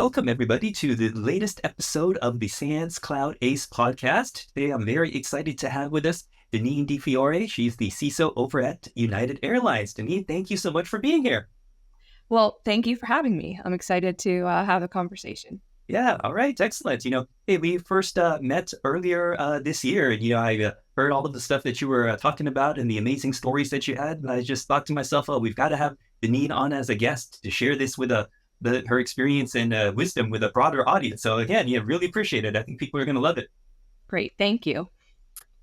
Welcome, everybody, to the latest episode of the SANS Cloud Ace podcast. Today, I'm very excited to have with us Deneen DeFiore. She's the CISO over at United Airlines. Deneen, thank you so much for being here. Well, thank you for having me. I'm excited to have a conversation. Yeah, all right, excellent. Hey, we first met earlier this year, and I heard all of the stuff that you were talking about and the amazing stories that you had. And I just thought to myself, oh, we've got to have Deneen on as a guest to share this with her experience and wisdom with a broader audience. So again, really appreciate it. I think people are going to love it. Great, thank you.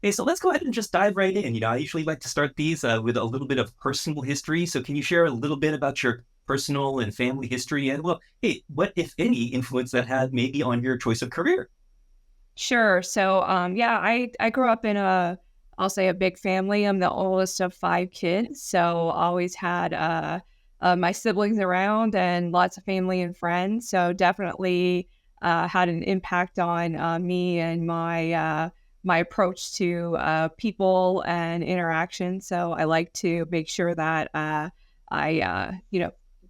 Okay, so let's go ahead and just dive right in. I usually like to start these with a little bit of personal history. So can you share a little bit about your personal and family history and, well, hey, what, if any, influence that had maybe on your choice of career? Sure. So, I grew up in I'll say a big family. I'm the oldest of 5 kids. So always had my siblings around and lots of family and friends. So definitely had an impact on me and my approach to people and interaction. So I like to make sure that I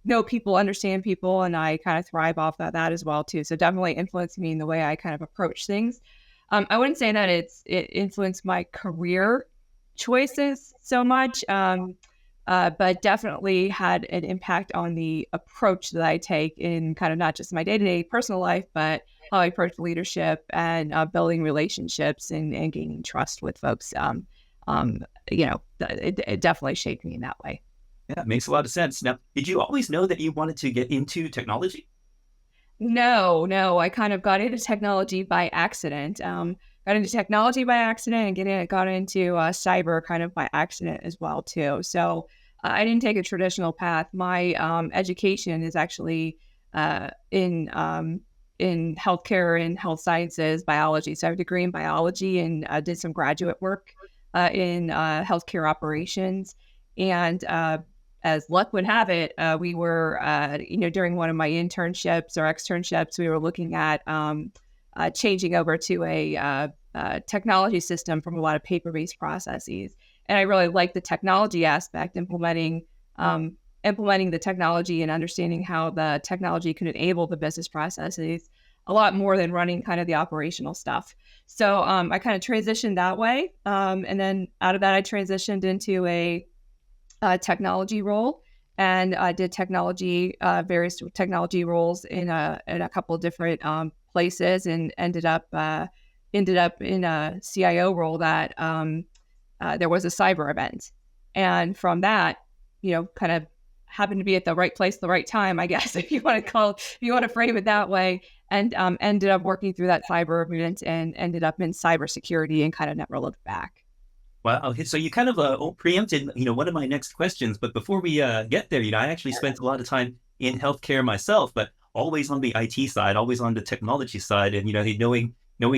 know people, understand people, and I kind of thrive off of that as well too. So definitely influenced me in the way I kind of approach things. I wouldn't say that it influenced my career choices so much, but definitely had an impact on the approach that I take in kind of not just my day-to-day personal life, but how I approach leadership and building relationships and gaining trust with folks. It definitely shaped me in that way. Yeah, it makes a lot of sense. Now, did you always know that you wanted to get into technology? No, I kind of got into technology by accident. Got into technology by accident and got into cyber kind of by accident as well too. So I didn't take a traditional path. My education is actually in healthcare and health sciences, biology. So I have a degree in biology and did some graduate work in healthcare operations. And as luck would have it, we were, during one of my internships or externships, we were looking at changing over to a technology system from a lot of paper-based processes. And I really liked the technology aspect, implementing the technology and understanding how the technology could enable the business processes a lot more than running kind of the operational stuff. So I kind of transitioned that way. And then out of that, I transitioned into a technology role, and I did various technology roles in a couple of different places, and ended up in a CIO role that there was a cyber event, and from that, kind of happened to be at the right place, the right time, I guess, if you want to frame it that way, and ended up working through that cyber event and ended up in cybersecurity and kind of never looked back. Wow. Okay, so you kind of preempted, one of my next questions. But before we get there, I actually spent a lot of time in healthcare myself, but always on the IT side, always on the technology side. And, knowing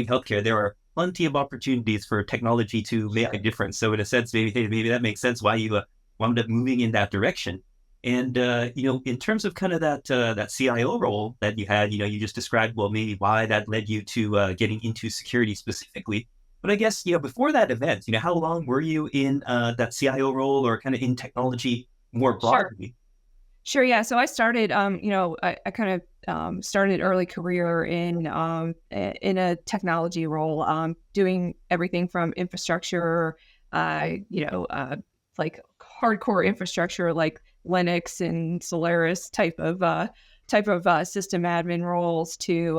healthcare, there are plenty of opportunities for technology to make a difference. So in a sense, maybe that makes sense why you wound up moving in that direction. And, in terms of kind of that CIO role that you had, you just described, well, maybe why that led you to getting into security specifically. But I guess, before that event, how long were you in that CIO role or kind of in technology more broadly? Sure. Yeah. So I started, I kind of started early career in a technology role, doing everything from infrastructure, like hardcore infrastructure, like Linux and Solaris type of system admin roles to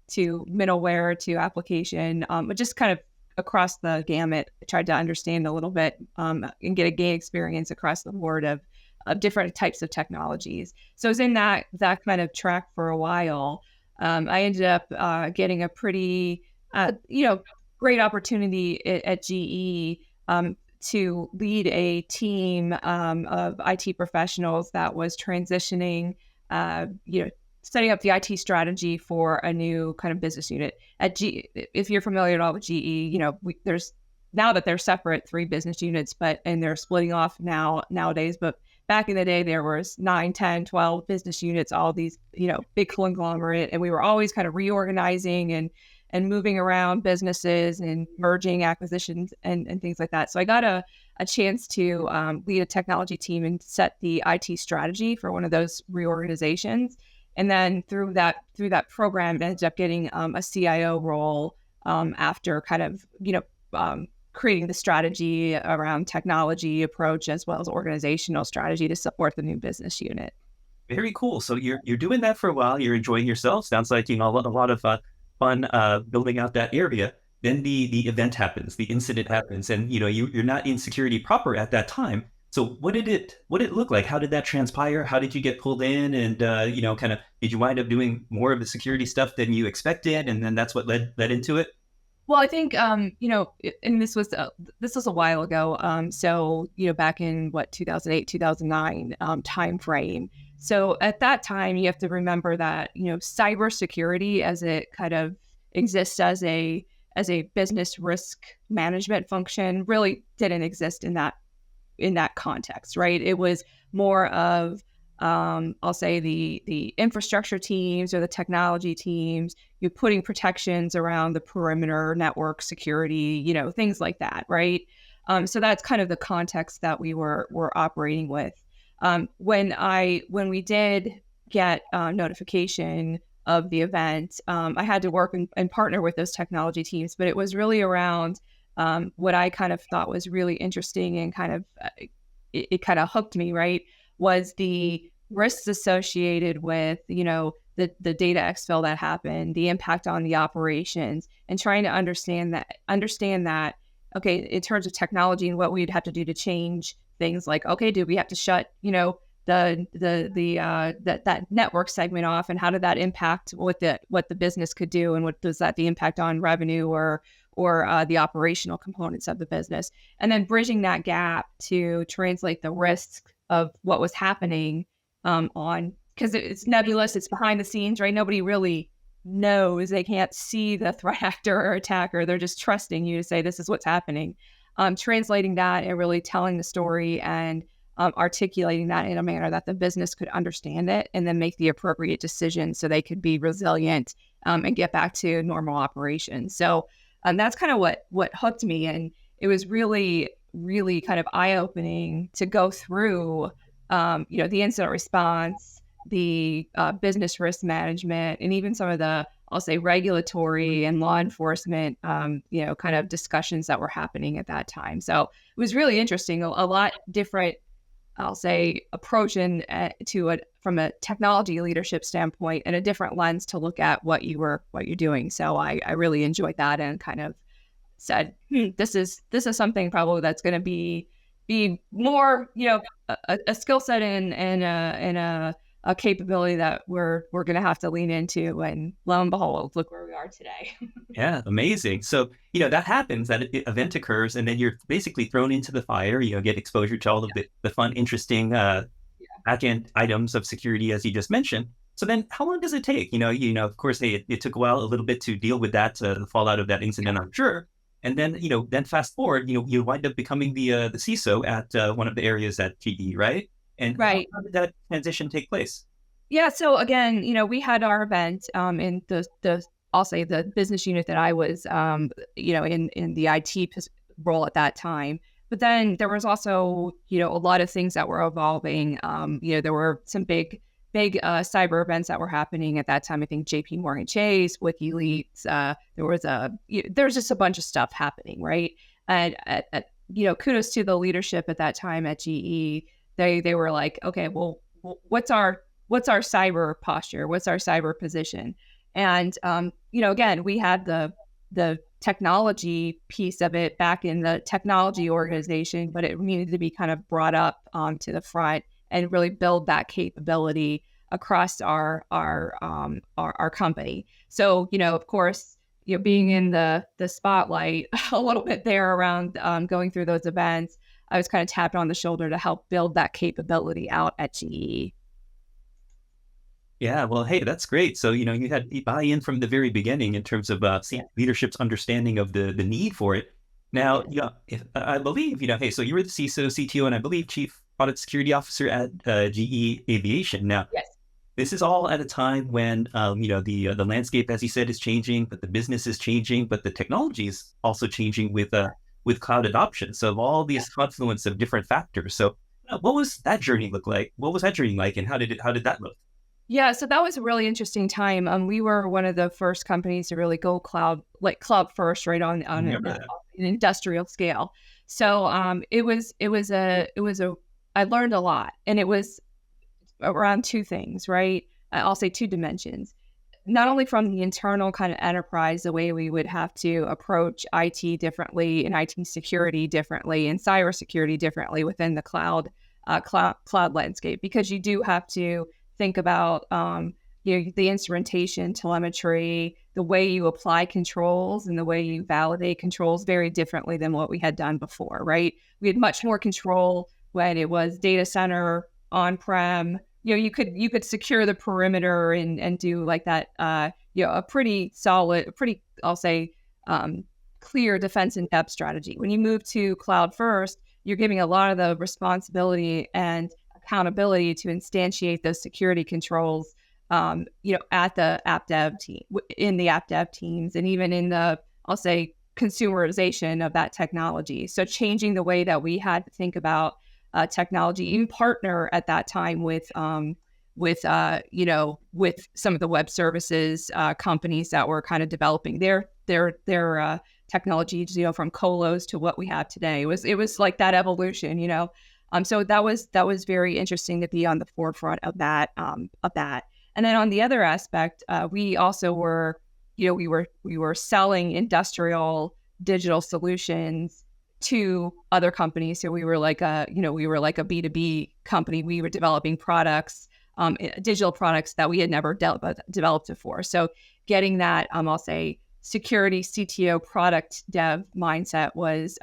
middleware to application, but just kind of across the gamut. I tried to understand a little bit and get a gain experience across the board of different types of technologies. So I was in that kind of track for a while. I ended up getting a pretty, great opportunity at GE to lead a team of IT professionals that was transitioning, setting up the IT strategy for a new kind of business unit at GE. If you're familiar at all with GE, there's now that they're separate 3 business units, and they're splitting off nowadays. But back in the day, there was 9, 10, 12 business units, all these, big conglomerate. And we were always kind of reorganizing and moving around businesses and merging acquisitions and things like that. So I got a chance to lead a technology team and set the IT strategy for one of those reorganizations. And then through that program, ended up getting a CIO role after kind of creating the strategy around technology approach as well as organizational strategy to support the new business unit. Very cool. So you're doing that for a while. You're enjoying yourself. Sounds like a lot of fun building out that area. Then the event happens, the incident happens, and you're not in security proper at that time. So what did it look like? How did that transpire? How did you get pulled in? And kind of did you wind up doing more of the security stuff than you expected? And then that's what led into it. Well, I think and this was a while ago. So back in 2008, 2009 time frame. So at that time, you have to remember that cybersecurity, as it kind of exists as a business risk management function, really didn't exist in that context, right? It was more of I'll say the infrastructure teams or the technology teams, you're putting protections around the perimeter network security, things like that, right? So that's kind of the context that we were operating with. When we did get notification of the event, I had to work and partner with those technology teams, but it was really around what I kind of thought was really interesting and kind of it kind of hooked me, right? Was the risks associated with, the data exfil that happened, the impact on the operations, and trying to understand that, okay, in terms of technology and what we'd have to do to change things like, okay, do we have to shut, that network segment off, and how did that impact what the business could do, and what does that the impact on revenue or the operational components of the business, and then bridging that gap to translate the risk of what was happening on, because it's nebulous, it's behind the scenes, right? Nobody really knows. They can't see the threat actor or attacker. They're just trusting you to say, this is what's happening. Translating that and really telling the story and articulating that in a manner that the business could understand it and then make the appropriate decisions so they could be resilient and get back to normal operations. So that's kind of what hooked me. And it was really, really kind of eye-opening to go through, the incident response, the business risk management, and even some of the, I'll say, regulatory and law enforcement, kind of discussions that were happening at that time. So it was really interesting, a lot different, I'll say, approach to it from a technology leadership standpoint and a different lens to look at what you're doing. So I really enjoyed that and kind of said, this is something probably that's going to be more, a skill set and a capability that we're going to have to lean into. And lo and behold, look where we are today. Yeah, amazing. So, that happens, that event occurs, and then you're basically thrown into the fire, get exposure to all of the fun, interesting back-end items of security, as you just mentioned. So then how long does it take? Of course, it took a while, a little bit to deal with that, the fallout of that incident, I'm sure. And then, then fast forward, you wind up becoming the CISO at one of the areas at GE, right? And Right. how did that transition take place? Yeah. So again, we had our event in the I'll say the business unit that I was, in the IT role at that time. But then there was also, a lot of things that were evolving. There were some big cyber events that were happening at that time. I think JP Morgan Chase, WikiLeaks. There was just a bunch of stuff happening, right? And kudos to the leadership at that time at GE. They were like, okay, well, what's our cyber posture? What's our cyber position? And again, we had the technology piece of it back in the technology organization, but it needed to be kind of brought up to the front and really build that capability across our company. So, of course, being in the spotlight a little bit there around going through those events, I was kind of tapped on the shoulder to help build that capability out at GE. Yeah, well, hey, that's great. So, you had buy-in from the very beginning in terms of leadership's understanding of the need for it. Now, I believe, hey, so you were the CISO, CTO, and I believe Chief Product Security Officer at GE Aviation. Now, Yes. this is all at a time when, the landscape, as you said, is changing, but the business is changing, but the technology is also changing with cloud adoption. So all these confluence of different factors. So what was that journey look like? What was that journey like, and how did that look? Yeah, so that was a really interesting time. We were one of the first companies to really go cloud, like cloud first, right on Remember that? an industrial scale. So it was a I learned a lot, and it was around two things, right? I'll say two dimensions. Not only from the internal kind of enterprise, the way we would have to approach IT differently and IT security differently and cybersecurity differently within the cloud landscape, because you do have to think about the instrumentation, telemetry, the way you apply controls and the way you validate controls very differently than what we had done before, right? We had much more control when it was data center on-prem. You could secure the perimeter and do like that, a pretty solid, pretty, I'll say, clear defense in depth strategy. When you move to cloud first, you're giving a lot of the responsibility and accountability to instantiate those security controls, at the app dev team, in the app dev teams, and even in the, I'll say, consumerization of that technology. So changing the way that we had to think about technology, even partner at that time with with some of the web services companies that were kind of developing their technologies, from colos to what we have today. It was like that evolution, so that was very interesting to be on the forefront of that. And then on the other aspect, we also were, we were selling industrial digital solutions to other companies. So we were like a B2B company. We were developing products, digital products that we had never developed before. So getting that, I'll say, security CTO product dev mindset was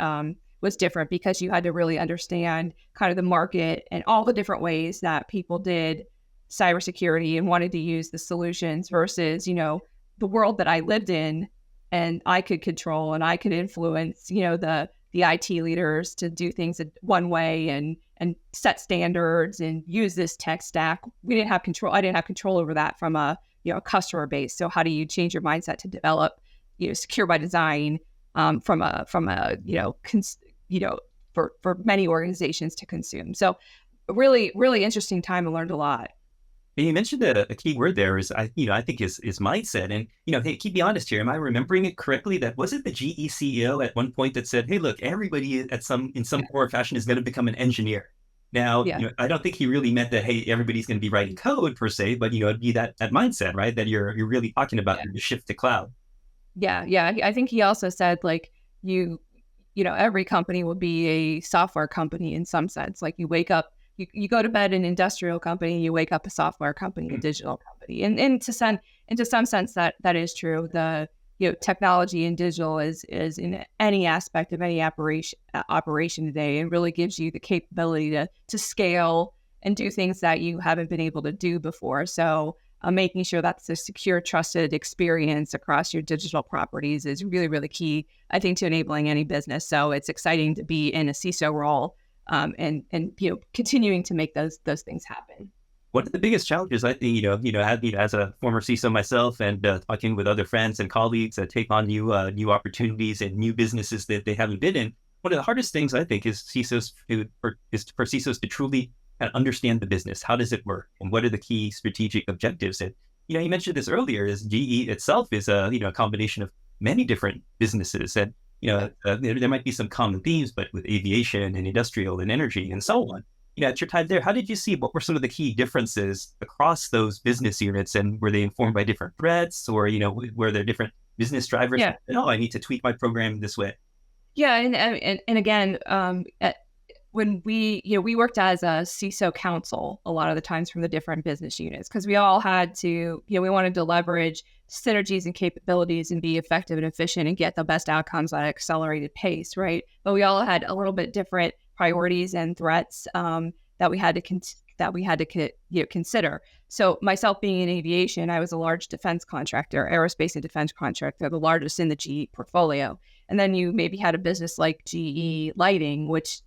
different, because you had to really understand kind of the market and all the different ways that people did cybersecurity and wanted to use the solutions versus, the world that I lived in and I could control and I could influence, the IT leaders to do things one way and set standards and use this tech stack. We didn't have control. I didn't have control over that from a customer base. So how do you change your mindset to develop secure by design, for many organizations to consume? So really, really interesting time. I learned a lot. And you mentioned a key word there is, I think is mindset. And, hey, keep me honest here. Am I remembering it correctly? That was it the GE CEO at one point that said, hey, look, everybody in some Yeah. form or fashion is going to become an engineer. Now, Yeah. I don't think he really meant that, hey, everybody's going to be writing code per se, but, it'd be that mindset, right? That you're really talking about Yeah. the shift to cloud. Yeah. Yeah. I think he also said, like, every company will be a software company in some sense. Like, you wake up, you go to bed an industrial company, you wake up a software company, a digital company. And to some sense that is true. The technology and digital is in any aspect of any operation today, and really gives you the capability to scale and do things that you haven't been able to do before. So making sure that's a secure, trusted experience across your digital properties is really, really key, I think, to enabling any business. So it's exciting to be in a CISO role, and continuing to make those things happen. One of the biggest challenges I think, as a former CISO myself and talking with other friends and colleagues that take on new opportunities and new businesses that they haven't been in, one of the hardest things I think is for CISOs to truly kind of understand the business. How does it work? And what are the key strategic objectives? And, you mentioned this earlier, is GE itself is a combination of many different businesses. And, there might be some common themes, but with aviation and industrial and energy and so on. At your time there, how did you see, what were some of the key differences across those business units? And were they informed by different threats, or, were there different business drivers? Yeah. Oh, I need to tweak my program this way. Yeah, and again, when we worked as a CISO council a lot of the times from the different business units, because we all had to, we wanted to leverage synergies and capabilities and be effective and efficient and get the best outcomes at an accelerated pace, right? But we all had a little bit different priorities and threats, that we had to consider. So myself being in aviation, I was a large defense contractor, aerospace and defense contractor, the largest in the GE portfolio. And then you maybe had a business like GE Lighting, which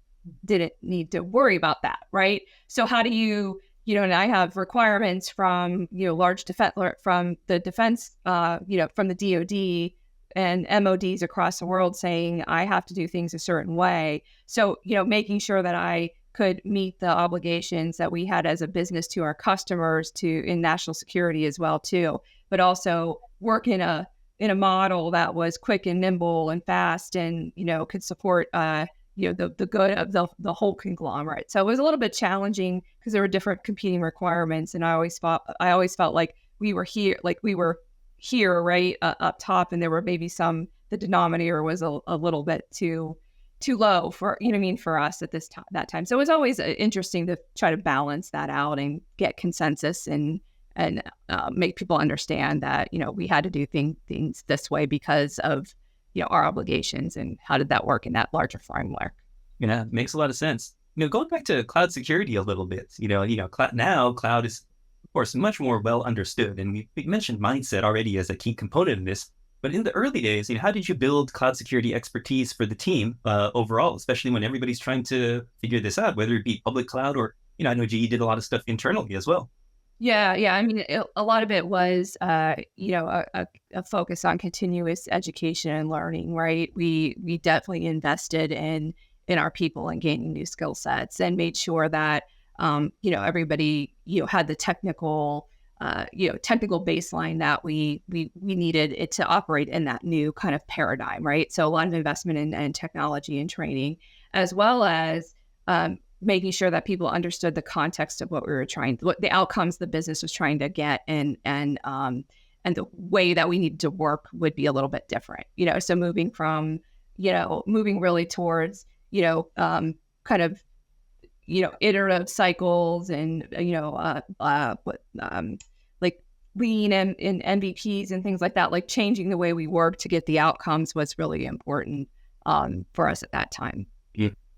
didn't need to worry about that, right? So how do you, and I have requirements from, large defense, from the defense, from the DoD and MODs across the world saying I have to do things a certain way. So, making sure that I could meet the obligations that we had as a business to our customers, to in national security as well too, but also work in a model that was quick and nimble and fast, and could support the good of the whole conglomerate. So it was a little bit challenging because there were different competing requirements, and I always felt like we were here, right, up top, and there were maybe the denominator was a little bit too low for for us at that time. So it was always interesting to try to balance that out and get consensus and make people understand that we had to do things this way because of our obligations, and how did that work in that larger framework. Yeah, makes a lot of sense. Going back to cloud security a little bit, cloud is, of course, much more well understood. And we mentioned mindset already as a key component in this. But in the early days, how did you build cloud security expertise for the team overall, especially when everybody's trying to figure this out, whether it be public cloud or, I know GE did a lot of stuff internally as well. Yeah. I mean, a lot of it was, a focus on continuous education and learning, right? We definitely invested in our people and gaining new skill sets, and made sure that, everybody, had the technical baseline that we needed it to operate in that new kind of paradigm, right? So a lot of investment in technology and training, as well as, making sure that people understood the context of what the outcomes the business was trying to get, and the way that we needed to work would be a little bit different. So moving really towards, kind of, iterative cycles, and, like lean and MVPs and things like that, like changing the way we work to get the outcomes was really important for us at that time.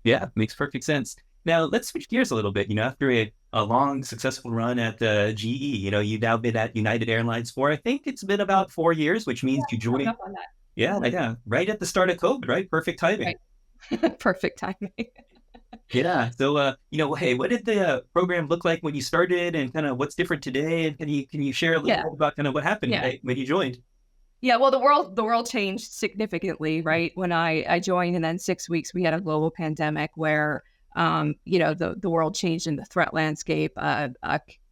Yeah, makes perfect sense. Now, let's switch gears a little bit. After a long, successful run at GE, you've now been at United Airlines for, I think it's been about 4 years, which means you joined. Up on that. Yeah, right at the start of COVID, right? Perfect timing. Right. Perfect timing. Yeah. So, hey, what did the program look like when you started, and kind of what's different today? And can you share a little bit about kind of what happened when you joined? Yeah, well, the world changed significantly, right? When I joined, and then 6 weeks we had a global pandemic where the world changed, and the threat landscape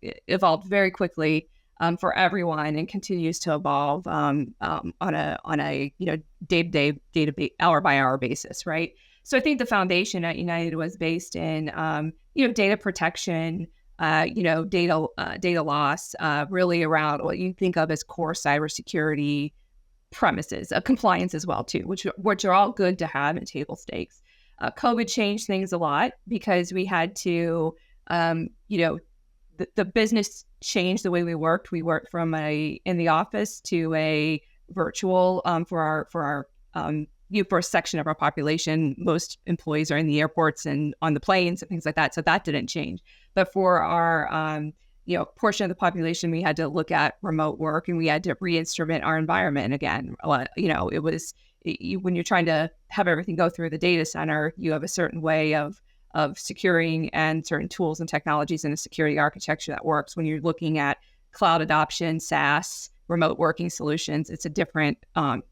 evolved very quickly for everyone, and continues to evolve on a day-to-day, hour-by-hour basis, right? So I think the foundation at United was based in data protection, data loss, really around what you think of as core cybersecurity premises, compliance as well too, which are all good to have and table stakes. COVID changed things a lot because we had to, the business changed the way we worked. We worked from in the office to a virtual for a section of our population. Most employees are in the airports and on the planes and things like that. So that didn't change. But for our, portion of the population, we had to look at remote work, and we had to re-instrument our environment again. It was, when you're trying to have everything go through the data center, you have a certain way of securing, and certain tools and technologies in a security architecture that works. When you're looking at cloud adoption, SaaS, remote working solutions, it's a different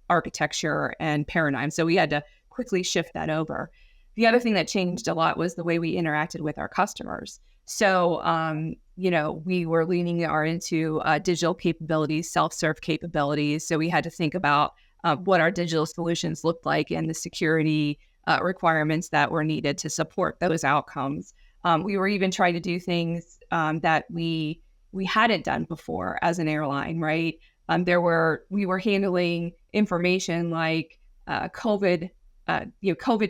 architecture and paradigm. So we had to quickly shift that over. The other thing that changed a lot was the way we interacted with our customers. So, we were leaning into digital capabilities, self-serve capabilities. So we had to think about what our digital solutions looked like, and the security requirements that were needed to support those outcomes. We were even trying to do things that we hadn't done before as an airline, right? We were handling information like COVID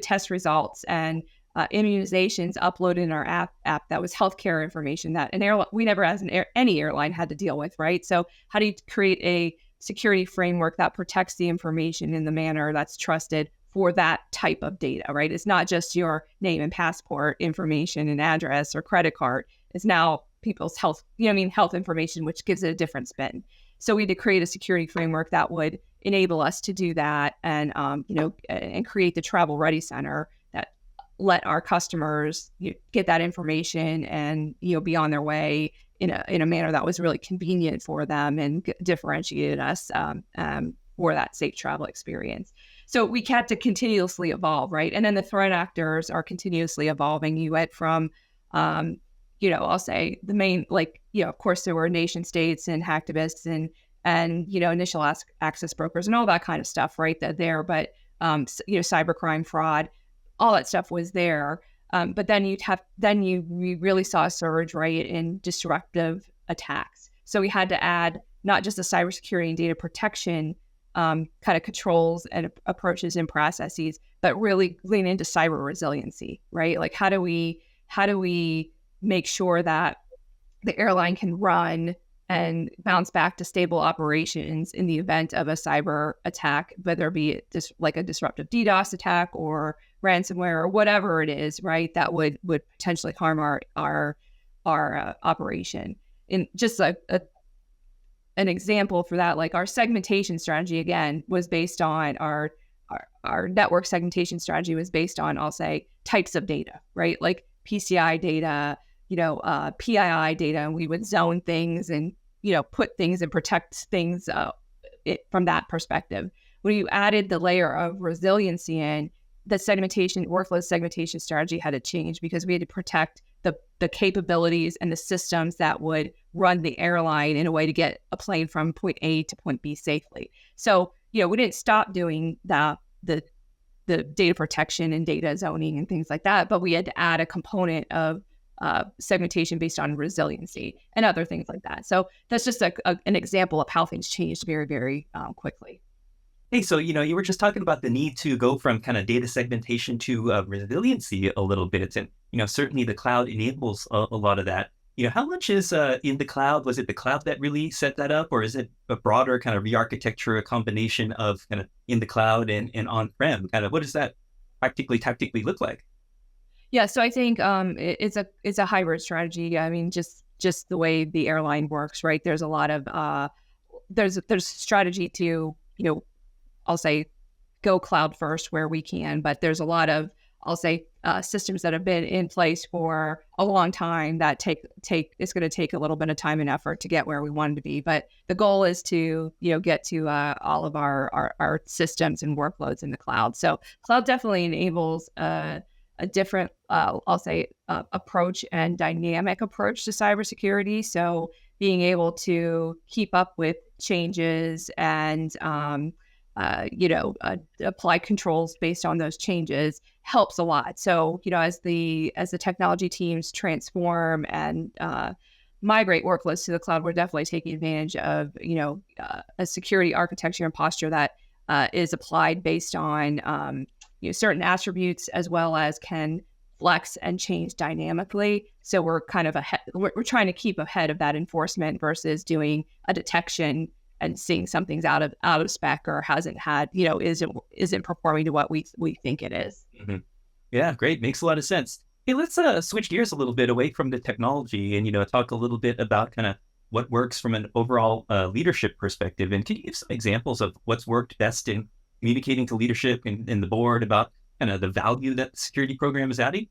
test results, and immunizations uploaded in our app that was healthcare information that we never, as any airline, had to deal with, right? So how do you create a security framework that protects the information in the manner that's trusted for that type of data, right? It's not just your name and passport information and address or credit card. It's now people's health information, which gives it a different spin. So we had to create a security framework that would enable us to do that, and and create the travel ready center that let our customers get that information and be on their way in a manner that was really convenient for them, and differentiated us for that safe travel experience. So we had to continuously evolve, right? And then the threat actors are continuously evolving. You went from, I'll say the main, like, of course there were nation states and hacktivists and initial access brokers and all that kind of stuff, right? That there, but cybercrime, fraud, all that stuff was there. But then we really saw a surge, right, in disruptive attacks. So we had to add not just the cybersecurity and data protection kind of controls and approaches and processes, but really lean into cyber resiliency, right? Like how do we make sure that the airline can run and bounce back to stable operations in the event of a cyber attack, whether it be like a disruptive DDoS attack or ransomware or whatever it is, right? That would potentially harm our operation. And just an example for that, like our segmentation strategy, again, was based on our network segmentation strategy was based on, I'll say, types of data, right? Like PCI data, PII data, and we would zone things and, put things and protect things from that perspective. When you added the layer of resiliency in, the workload segmentation strategy had to change because we had to protect the capabilities and the systems that would run the airline in a way to get a plane from point A to point B safely. So, we didn't stop doing the data protection and data zoning and things like that, but we had to add a component of segmentation based on resiliency and other things like that. So that's just an example of how things changed very, very quickly. Hey, so, you were just talking about the need to go from kind of data segmentation to resiliency a little bit. And, certainly the cloud enables a lot of that. How much is in the cloud? Was it the cloud that really set that up? Or is it a broader kind of re-architecture, a combination of kind of in the cloud and on-prem? Kind of what does that practically, tactically look like? Yeah, so I think it's a hybrid strategy. I mean, just the way the airline works, right? There's a lot of there's strategy to, I'll say, go cloud first where we can, but there's a lot of, I'll say, systems that have been in place for a long time that it's going to take a little bit of time and effort to get where we want to be. But the goal is to, get to all of our systems and workloads in the cloud. So cloud definitely enables a different, I'll say, approach and dynamic approach to cybersecurity. So being able to keep up with changes and apply controls based on those changes helps a lot. So, as the technology teams transform and migrate workloads to the cloud, we're definitely taking advantage of, a security architecture and posture that is applied based on, certain attributes, as well as can flex and change dynamically. So we're kind of ahead. We're trying to keep ahead of that enforcement versus doing a detection and seeing something's out of spec or hasn't had, isn't performing to what we think it is. Mm-hmm. Yeah, great. Makes a lot of sense. Hey, let's switch gears a little bit away from the technology and, talk a little bit about kind of what works from an overall leadership perspective. And can you give some examples of what's worked best in communicating to leadership and the board about kind of the value that the security program is adding?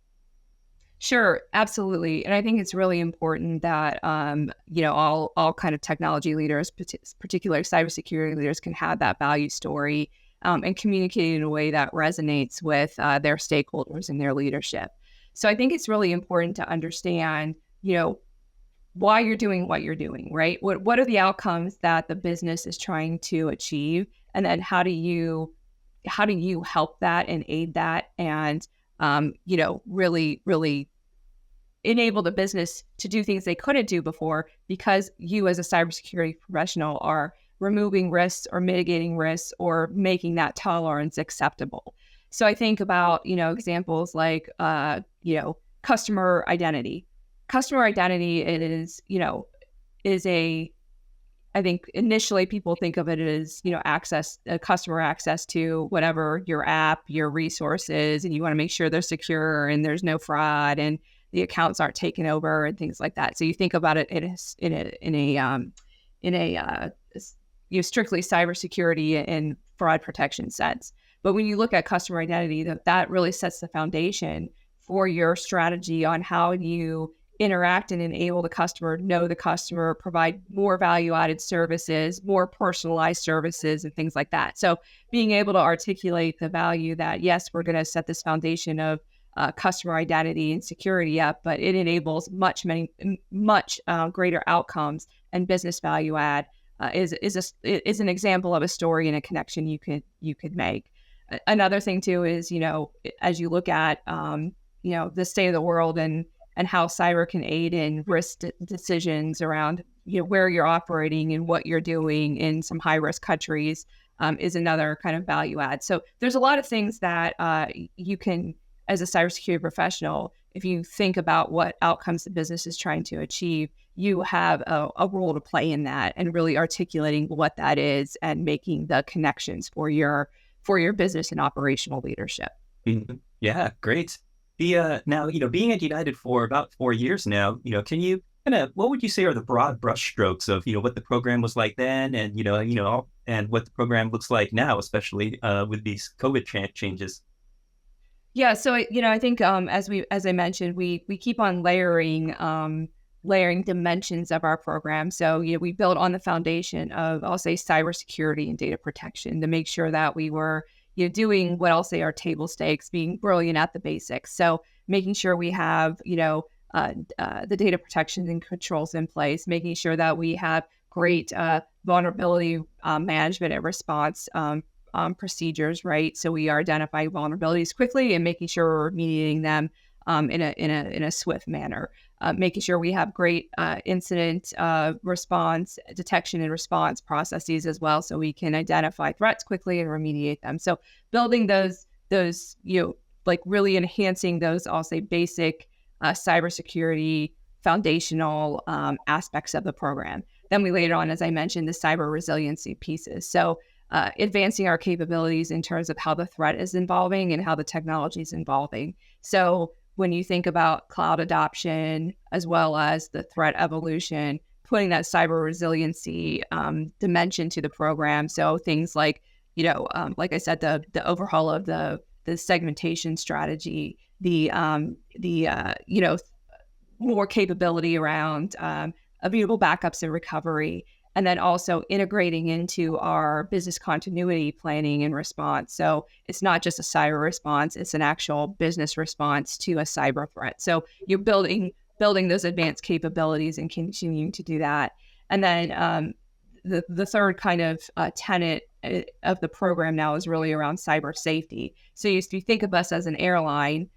Sure, absolutely. And I think it's really important that, all kind of technology leaders, particularly cybersecurity leaders, can have that value story and communicate in a way that resonates with their stakeholders and their leadership. So I think it's really important to understand, why you're doing what you're doing, right? What are the outcomes that the business is trying to achieve? And then how do you help that and aid that and, really, really enable the business to do things they couldn't do before because you as a cybersecurity professional are removing risks or mitigating risks or making that tolerance acceptable. So I think about, examples like, customer identity. Customer identity I think initially people think of it as, customer access to whatever your app, your resources, and you want to make sure they're secure and there's no fraud and the accounts aren't taken over and things like that. So you think about it in a strictly cybersecurity and fraud protection sense. But when you look at customer identity, that really sets the foundation for your strategy on how you interact and enable the customer, know the customer, provide more value-added services, more personalized services, and things like that. So being able to articulate the value that, yes, we're going to set this foundation of customer identity and security up, but it enables much greater outcomes and business value add is an example of a story and a connection you could make. Another thing too is, as you look at the state of the world and how cyber can aid in risk decisions around where you're operating and what you're doing in some high risk countries, is another kind of value add. So there's a lot of things that you can, as a cybersecurity professional, if you think about what outcomes the business is trying to achieve, you have a role to play in that, and really articulating what that is and making the connections for your business and operational leadership. Mhm. Yeah, great. Now, being at United for about 4 years now, can you what would you say are the broad brushstrokes of, what the program was like then, and, and what the program looks like now, especially with these COVID changes? Yeah, so I think as I mentioned, we keep on layering dimensions of our program. So we built on the foundation of, I'll say, cybersecurity and data protection to make sure that we were doing what I'll say are table stakes, being brilliant at the basics. So making sure we have the data protection and controls in place, making sure that we have great vulnerability management and response procedures, right? So we are identifying vulnerabilities quickly and making sure we're remediating them in a swift manner. Making sure we have great incident response, detection and response processes as well, so we can identify threats quickly and remediate them. So building those like really enhancing those, I'll say, basic cybersecurity foundational aspects of the program. Then we later on, as I mentioned, the cyber resiliency pieces. So advancing our capabilities in terms of how the threat is evolving and how the technology is evolving. So when you think about cloud adoption, as well as the threat evolution, putting that cyber resiliency dimension to the program. So things like, like I said, the overhaul of the segmentation strategy, the more capability around immutable backups and recovery, and then also integrating into our business continuity planning and response. So it's not just a cyber response, it's an actual business response to a cyber threat. So you're building those advanced capabilities and continuing to do that. And then the third kind of tenet of the program now is really around cyber safety. So if you think of us as an airline,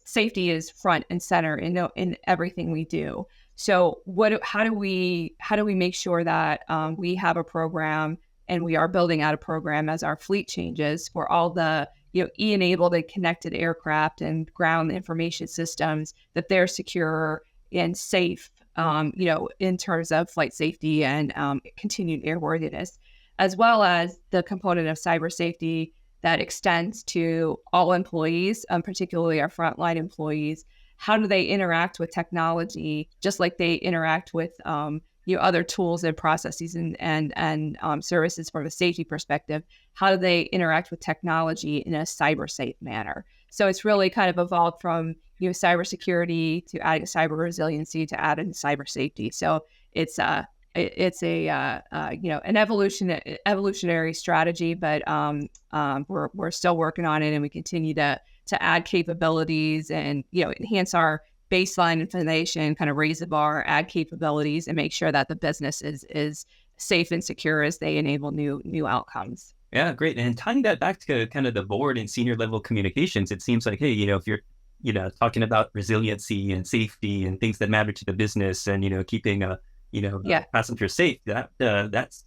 safety is front and center in everything we do. So how do we make sure that we have a program, and we are building out a program as our fleet changes for all the e-enabled and connected aircraft and ground information systems, that they're secure and safe, in terms of flight safety and continued airworthiness, as well as the component of cyber safety that extends to all employees, particularly our frontline employees. How do they interact with technology, just like they interact with other tools and processes and services from a safety perspective? How do they interact with technology in a cyber safe manner? So it's really kind of evolved from cybersecurity to adding cyber resiliency to adding cyber safety. So it's an evolutionary strategy, but we're still working on it, and we continue to add capabilities and enhance our baseline information, kind of raise the bar, add capabilities, and make sure that the business is safe and secure as they enable new outcomes. Yeah, great. And tying that back to kind of the board and senior level communications, it seems like, hey, if you're talking about resiliency and safety and things that matter to the business, and keeping passengers safe, that's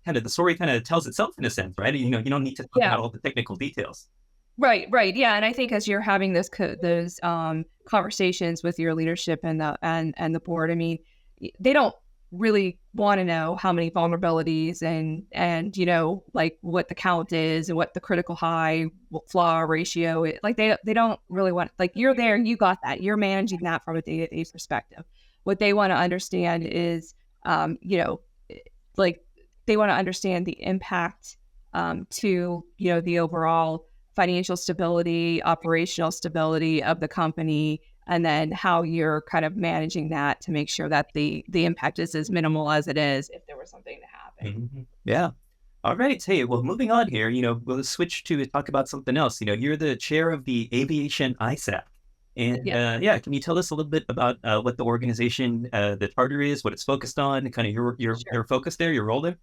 kind of the story kind of tells itself in a sense, right? You don't need to talk about all the technical details. Right. Yeah, and I think as you're having those conversations with your leadership and the board, I mean, they don't really want to know how many vulnerabilities and like what the count is and what the critical high flaw ratio is. Like they don't really want, like, you're there, you got that, you're managing that from a day-to-day perspective. What they want to understand is, like, they want to understand the impact to the overall financial stability, operational stability of the company, and then how you're kind of managing that to make sure that the impact is as minimal as it is if there was something to happen. Yeah. All right. Hey, well, moving on here, we'll switch to talk about something else. You're the chair of the aviation ISAC. And Yeah. yeah, can you tell us a little bit about what the organization, the charter is, what it's focused on, and kind of your Sure. focus there, your role there?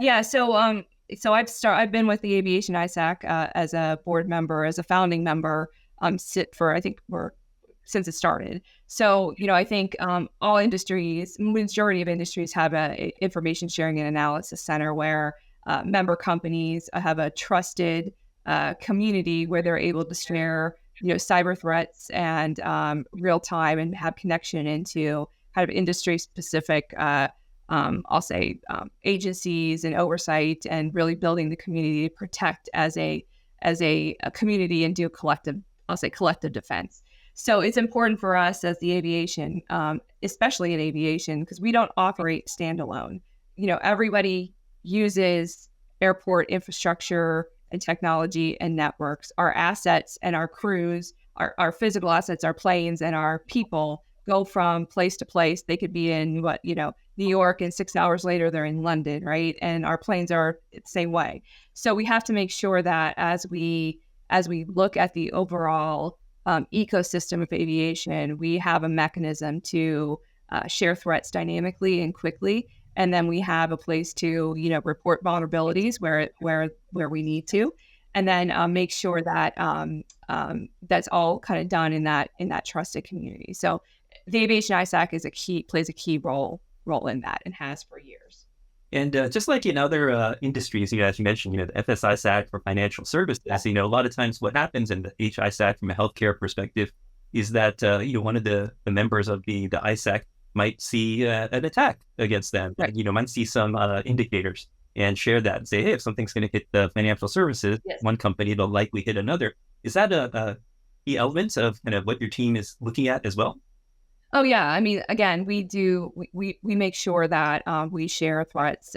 Yeah. So I've been with the Aviation ISAC as a board member, as a founding member, sit for I think we're since it started. So I think all industries, majority of industries have a information sharing and analysis center where member companies have a trusted community where they're able to share cyber threats and real time and have connection into kind of industry specific I'll say agencies and oversight, and really building the community to protect as a community and do collective defense. So it's important for us as the aviation, especially in aviation, because we don't operate standalone. Everybody uses airport infrastructure and technology and networks. Our assets and our crews, our physical assets, our planes and our people go from place to place. They could be in New York, and 6 hours later they're in London, right? And our planes are the same way. So we have to make sure that as we look at the overall ecosystem of aviation, we have a mechanism to share threats dynamically and quickly, and then we have a place to report vulnerabilities where we need to, and then make sure that that's all kind of done in that trusted community. So the aviation ISAC plays a key role in that, and has for years. And just like in other industries, as you mentioned, the FSISAC for financial services, a lot of times what happens in the HISAC from a healthcare perspective is that, one of the members of the ISAC might see an attack against them, Right. and, might see some indicators and share that and say, hey, if something's going to hit the financial services, Yes. one company, it'll likely hit another. Is that a key element of kind of what your team is looking at as well? Oh yeah, I mean, again, we make sure that we share threats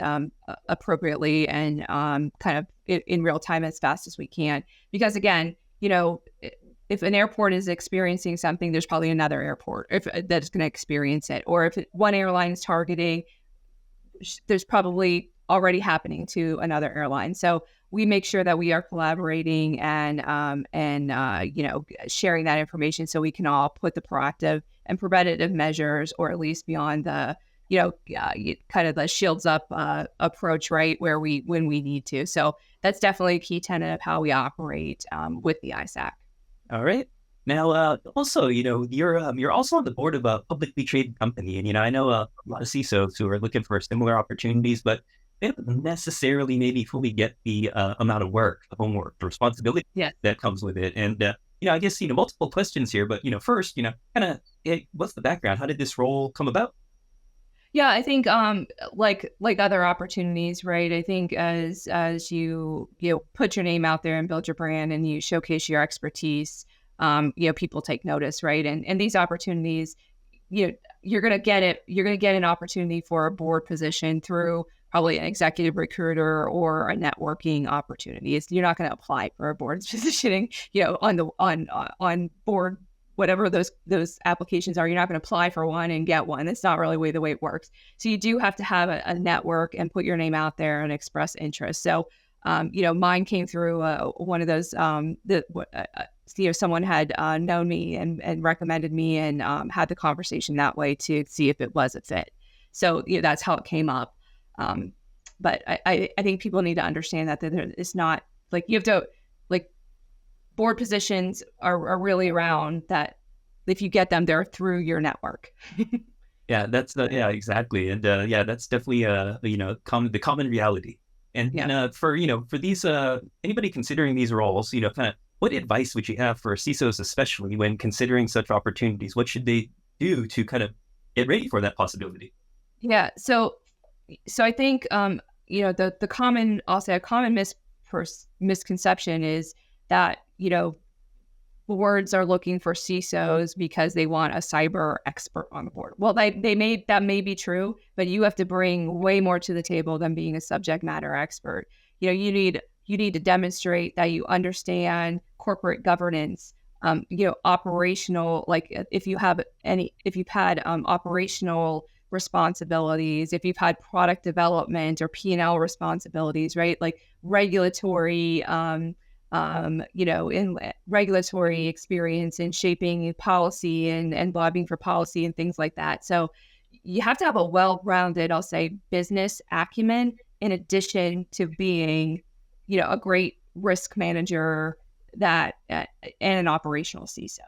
appropriately and kind of in real time as fast as we can. Because again, if an airport is experiencing something, there's probably another airport that's going to experience it. Or if one airline is targeting, there's probably already happening to another airline. So we make sure that we are collaborating and sharing that information so we can all put the proactive and preventative measures, or at least beyond the kind of the shields up approach, right, when we need to. So that's definitely a key tenet of how we operate with the ISAC. All right. Now, also, you're also on the board of a publicly traded company, and I know a lot of CISOs who are looking for similar opportunities, but they don't necessarily maybe fully get the amount of work, the homework, the responsibility Yes. that comes with it. And I guess multiple questions here, but first, kind of, what's the background? How did this role come about? Yeah, I think like other opportunities, right? I think as you put your name out there and build your brand and you showcase your expertise, people take notice, right? And these opportunities, you're gonna get it. You're gonna get an opportunity for a board position through probably an executive recruiter or a networking opportunity. You're not going to apply for a board positioning, on board, whatever those applications are. You're not going to apply for one and get one. That's not really the way it works. So you do have to have a network and put your name out there and express interest. So, mine came through one of those. Someone had known me and recommended me, and had the conversation that way to see if it was a fit. So that's how it came up. But I think people need to understand that it's not like you have to, like, board positions are really around that. If you get them, they're through your network. Yeah, that's yeah, exactly. And yeah, that's definitely the common reality. And Yeah. for these anybody considering these roles, kind of what advice would you have for CISOs, especially when considering such opportunities? What should they do to kind of get ready for that possibility? Yeah. So I think the common, I'll say a common misconception is that boards are looking for CISOs because they want a cyber expert on the board. Well, that may be true, but you have to bring way more to the table than being a subject matter expert. You need to demonstrate that you understand corporate governance, operational, like if you've had operational responsibilities, if you've had product development or P&L responsibilities, right? Like regulatory, in regulatory experience in shaping policy and lobbying for policy and things like that. So you have to have a well-rounded, I'll say, business acumen in addition to being, a great risk manager and an operational CISO.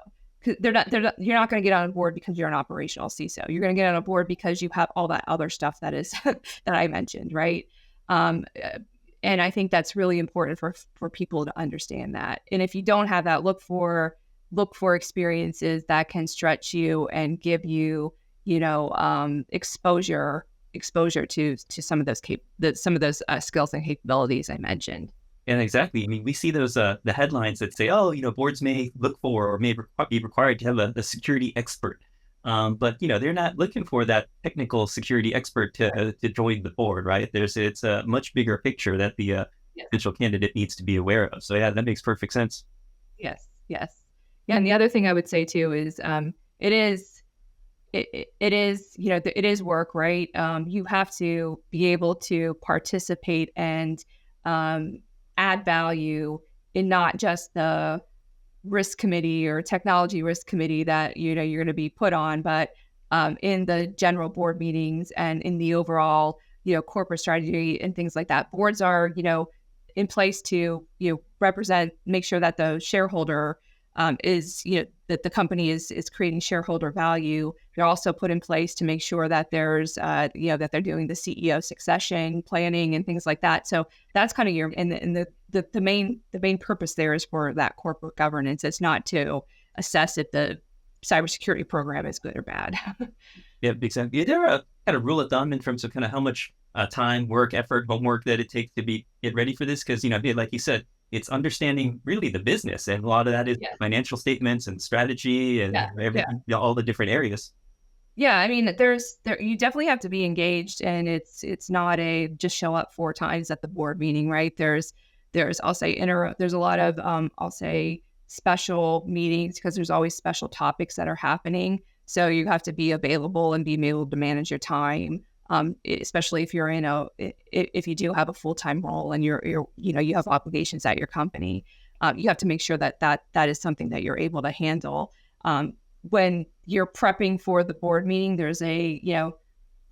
You're not going to get on board because you're an operational CISO. You're going to get on board because you have all that other stuff that is that I mentioned, right? And I think that's really important for people to understand that. And if you don't have that, look for experiences that can stretch you and give you, exposure to some of those skills and capabilities I mentioned. And exactly. I mean, we see those the headlines that say, "Oh, boards may look for or may be required to have a security expert," but they're not looking for that technical security expert to join the board, right? It's a much bigger picture that the potential candidate needs to be aware of. So yeah, that makes perfect sense. Yes. Yeah. And the other thing I would say too is it is it is work, right? You have to be able to participate and add value in not just the risk committee or technology risk committee that you're going to be put on, but in the general board meetings and in the overall corporate strategy and things like that. Boards are in place to make sure that the shareholder is that the company is creating shareholder value. They're also put in place to make sure that there's that they're doing the CEO succession planning and things like that. So that's kind of the main purpose there is for that corporate governance. It's not to assess if the cybersecurity program is good or bad. Yeah, exactly. Is there a kind of rule of thumb in terms of kind of how much time, work, effort, homework that it takes to get ready for this? Because like you said, it's understanding really the business, and a lot of that is financial statements and strategy and everything, all the different areas. Yeah, I mean, you definitely have to be engaged, and it's not a just show up 4 times at the board meeting, right? There's I'll say there's a lot of I'll say special meetings because there's always special topics that are happening. So you have to be available and be able to manage your time. Especially if you're if you do have a full-time role and you have obligations at your company, you have to make sure that is something that you're able to handle. When you're prepping for the board meeting, there's a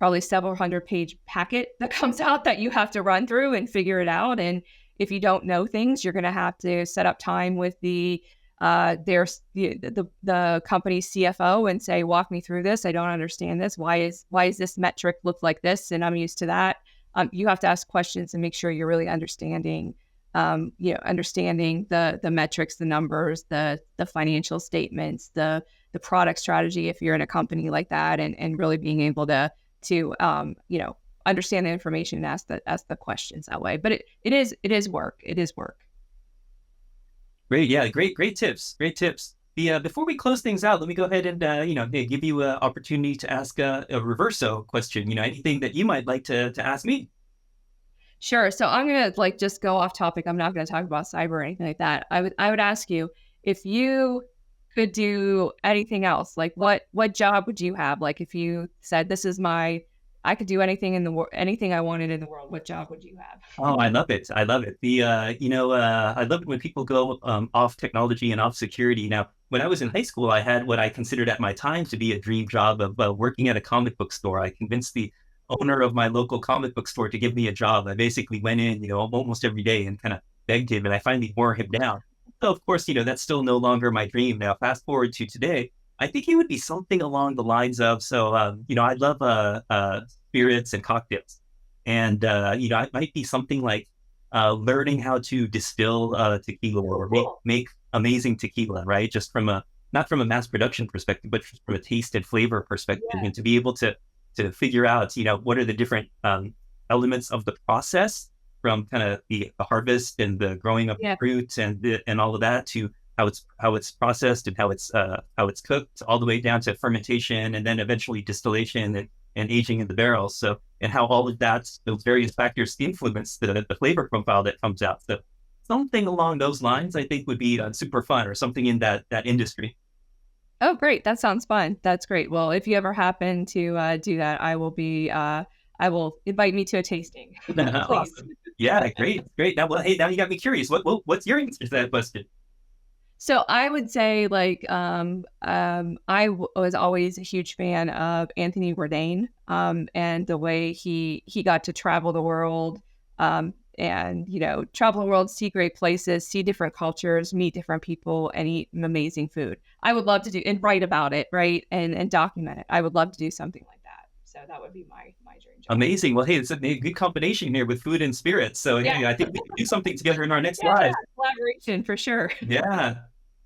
probably several 100-page packet that comes out that you have to run through and figure it out. And if you don't know things, you're going to have to set up time with the company's CFO and say, walk me through this. I don't understand this. Why is this metric look like this? And I'm used to that. You have to ask questions and make sure you're really understanding the metrics, the numbers, the financial statements, the product strategy, if you're in a company like that, and really being able to understand the information and ask the questions that way. But it is work. It is work. Great. Yeah. Great tips. Great tips. Before we close things out, let me go ahead and, give you an opportunity to ask a reverso question, anything that you might like to ask me. Sure. So I'm going to just go off topic. I'm not going to talk about cyber or anything like that. I would ask you, if you could do anything else, like what job would you have? Like if you said, I could do anything anything I wanted in the world, what job would you have? Oh, I love it. I love it. I love it when people go off technology and off security. Now, when I was in high school, I had what I considered at my time to be a dream job of working at a comic book store. I convinced the owner of my local comic book store to give me a job. I basically went in, almost every day and kind of begged him, and I finally wore him down. So of course, that's still no longer my dream. Now, fast forward to today, I think it would be something along the lines of, I love spirits and cocktails. And, it might be something like learning how to distill tequila or make amazing tequila, right? Just not from a mass production perspective, but just from a taste and flavor perspective, and to be able to figure out, what are the different elements of the process, from kind of the harvest and the growing of the fruit and all of that, to how it's processed and how it's cooked, all the way down to fermentation and then eventually distillation and aging in the barrels. So, and how all of those various factors influence the flavor profile that comes out. So something along those lines, I think would be super fun, or something in that industry. Oh, great. That sounds fun. That's great. Well, if you ever happen to do that, I will invite me to a tasting, please. Awesome. Yeah, great, great. Now, well, hey, now you got me curious. What's your answer to that question? So I would say like was always a huge fan of Anthony Bourdain, and the way he got to travel the world, and travel the world, see great places, see different cultures, meet different people, and eat amazing food. I would love to do and write about it, right, and document it. I would love to do something like that. So that would be my dream job. Amazing. Well, hey, it's a good combination here with food and spirits. So, Yeah, hey, I think we can do something together in our next yeah, lives. collaboration for sure. Yeah.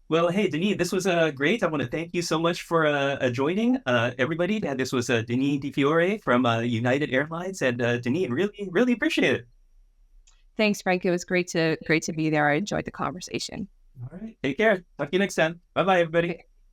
Well, hey, Deneen, this was great. I want to thank you so much for joining everybody. This was Deneen DeFiore from United Airlines, and Deneen, really, really appreciate it. Thanks, Frank. It was great to be there. I enjoyed the conversation. All right, take care. Talk to you next time. Bye, bye, everybody. Okay.